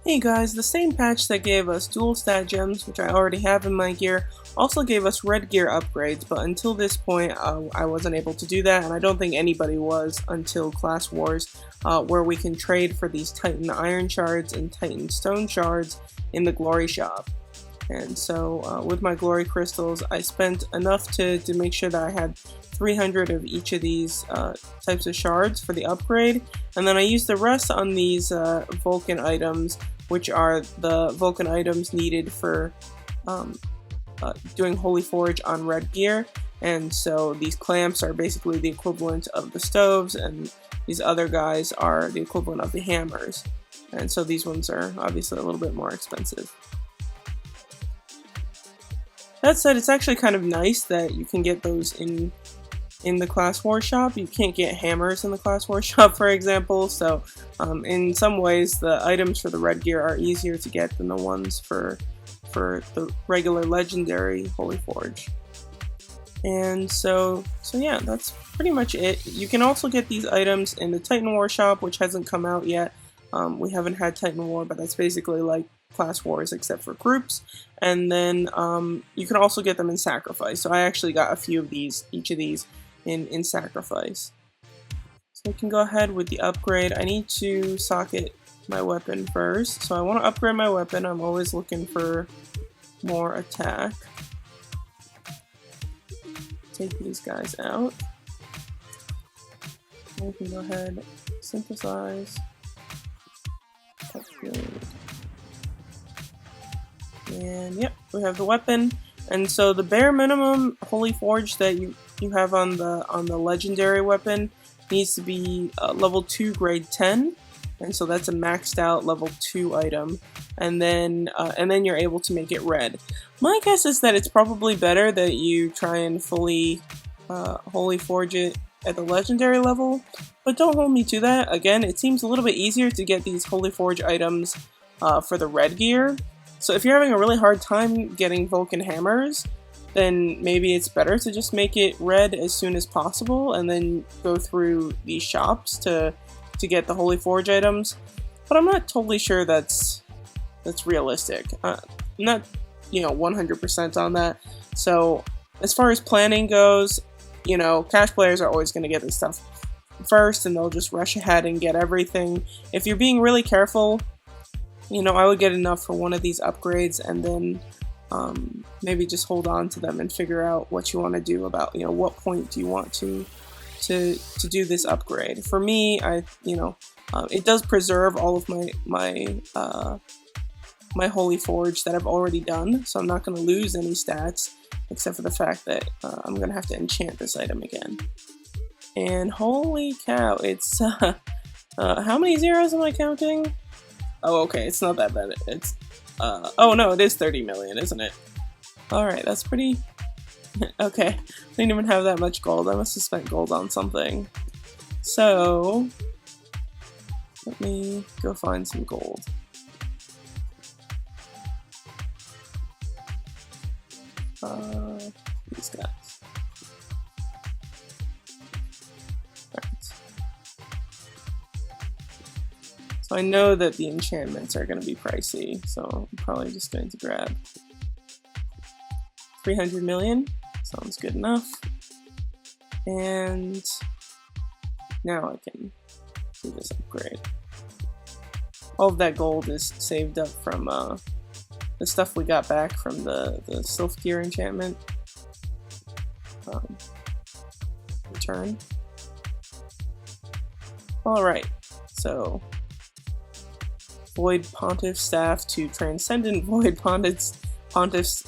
Hey guys, the same patch that gave us dual stat gems, which I already have in my gear, also gave us red gear upgrades, but until this point I wasn't able to do that, and I don't think anybody was until Class Wars, where we can trade for these Titan Iron Shards and Titan Stone Shards in the Glory Shop. And so with my Glory Crystals, I spent enough to make sure that I had 300 of each of these types of shards for the upgrade, and then I used the rest on these Vulcan items, which are the Vulcan items needed for doing Holy Forge on red gear. And so these clamps are basically the equivalent of the stoves, and these other guys are the equivalent of the hammers. And so these ones are obviously a little bit more expensive. That said, it's actually kind of nice that you can get those in the Class War shop. You can't get hammers in the Class War shop, for example, so in some ways the items for the red gear are easier to get than the ones for the regular legendary Holy Forge. And so yeah, that's pretty much it. You can also get these items in the Titan War shop, which hasn't come out yet. We haven't had Titan War, but that's basically like Class Wars except for groups. And then you can also get them in Sacrifice. So I actually got a few of these, each of these in Sacrifice. So I can go ahead with the upgrade. I need to socket my weapon first. So I want to upgrade my weapon. I'm always looking for more attack. Take these guys out. We can go ahead, synthesize, upgrade. And yep, we have the weapon. And so the bare minimum Holy Forge that you have on the legendary weapon needs to be level 2 grade 10, and so that's a maxed out level 2 item, and then you're able to make it red. My guess is that it's probably better that you try and fully Holy Forge it at the legendary level, but don't hold me to that. Again, it seems a little bit easier to get these Holy Forge items for the red gear. So if you're having a really hard time getting Vulcan hammers, then maybe it's better to just make it red as soon as possible and then go through these shops to get the Holy Forge items. But I'm not totally sure that's realistic. I'm not 100% on that. So as far as planning goes, cash players are always going to get this stuff first and they'll just rush ahead and get everything. If you're being really careful, I would get enough for one of these upgrades and then maybe just hold on to them and figure out what you want to do about, what point do you want to do this upgrade. For me, it does preserve all of my Holy Forge that I've already done, so I'm not going to lose any stats, except for the fact that I'm going to have to enchant this item again. And holy cow, it's, how many zeros am I counting? Oh, okay, it's not that bad. It's, oh no, it is 30 million, isn't it? Alright, that's pretty... okay, I didn't even have that much gold. I must have spent gold on something. So, let me go find some gold. These guys. Right. So I know that the enchantments are going to be pricey, so I'm probably just going to grab 300 million. Sounds good enough. And now I can do this upgrade. All of that gold is saved up from the stuff we got back from the Sylph Gear enchantment return. Alright, so Void Pontiff Staff to Transcendent Void Pontiff's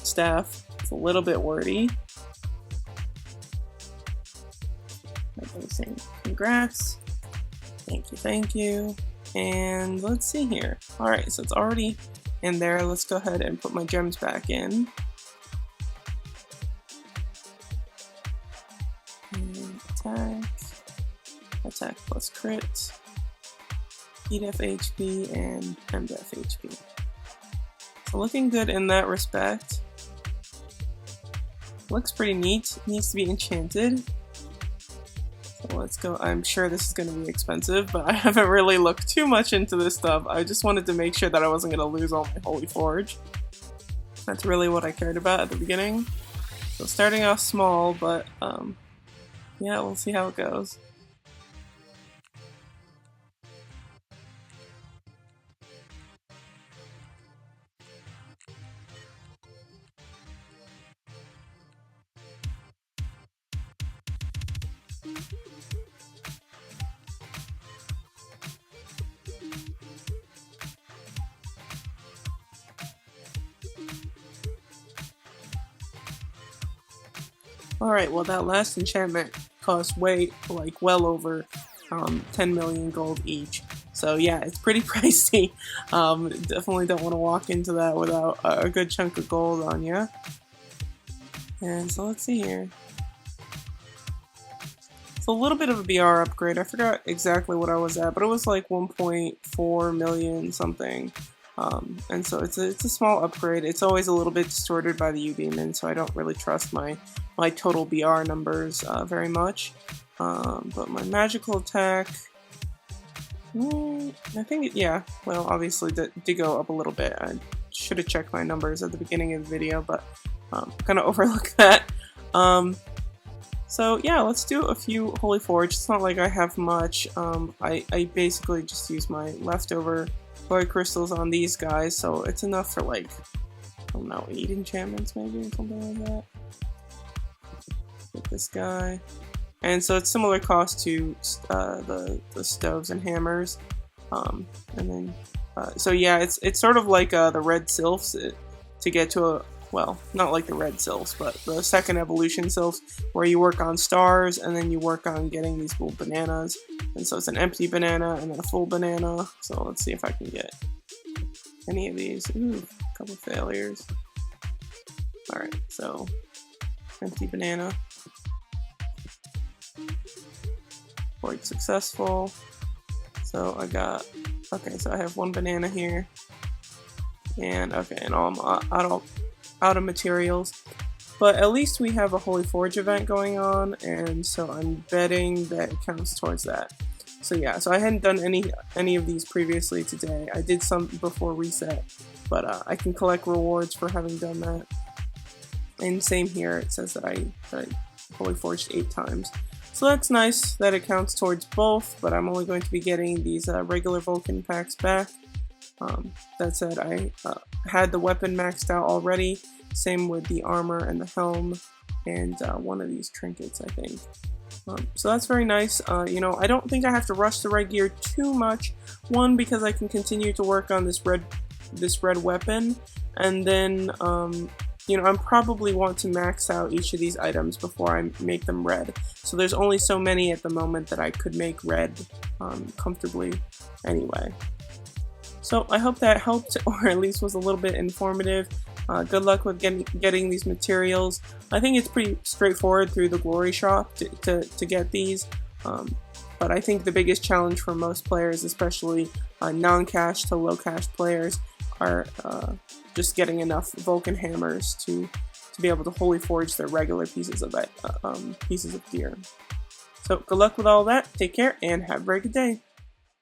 Staff. It's a little bit wordy. Saying congrats. Thank you. And let's see here. Alright, so it's already in there. Let's go ahead and put my gems back in. And attack plus crit, EDF HP, and MDF HP. So looking good in that respect. Looks pretty neat. Needs to be enchanted. So let's go. I'm sure this is going to be expensive, but I haven't really looked too much into this stuff. I just wanted to make sure that I wasn't going to lose all my Holy Forge. That's really what I cared about at the beginning. So starting off small, but yeah, we'll see how it goes. Alright, well that last enchantment cost well over 10 million gold each. So yeah, it's pretty pricey. Definitely don't want to walk into that without a good chunk of gold on you. And so let's see here. It's a little bit of a BR upgrade. I forgot exactly what I was at, but it was like 1.4 million something. And so it's a small upgrade. It's always a little bit distorted by the UV-min, so I don't really trust my total BR numbers very much. But my magical attack, I think, yeah, well, obviously did go up a little bit. I should have checked my numbers at the beginning of the video, but I'm gonna overlook that. So yeah, let's do a few Holy Forge. It's not like I have much. I basically just use my leftover glory crystals on these guys, so it's enough for like, I don't know, 8 enchantments maybe or something like that. Get this guy. And so it's similar cost to the stoves and hammers. And then, so yeah, it's sort of like the red sylphs to get to a, well, not like the red sylphs, but the second evolution sylphs, where you work on stars and then you work on getting these little bananas. And so it's an empty banana and then a full banana. So let's see if I can get any of these. Ooh, a couple failures. Alright, so empty banana. Quite successful. So I got, okay, so I have one banana here. And okay, and I'm out of materials, but at least we have a Holy Forge event going on, and so I'm betting that it counts towards that. So yeah, so I hadn't done any of these previously today. I did some before reset, but I can collect rewards for having done that. And same here, it says that I Holy Forged 8 times. So that's nice that it counts towards both, but I'm only going to be getting these regular Vulcan packs back. That said, I had the weapon maxed out already, same with the armor and the helm, and one of these trinkets, I think. So that's very nice. You know, I don't think I have to rush the red gear too much. One, because I can continue to work on this red weapon, and then, you know, I probably want to max out each of these items before I make them red. So there's only so many at the moment that I could make red comfortably anyway. So I hope that helped, or at least was a little bit informative. Good luck with getting these materials. I think it's pretty straightforward through the glory shop to get these. But I think the biggest challenge for most players, especially non-cash to low-cash players, are just getting enough Vulcan hammers to be able to Holy Forge their regular pieces of gear. So good luck with all that. Take care and have a very good day.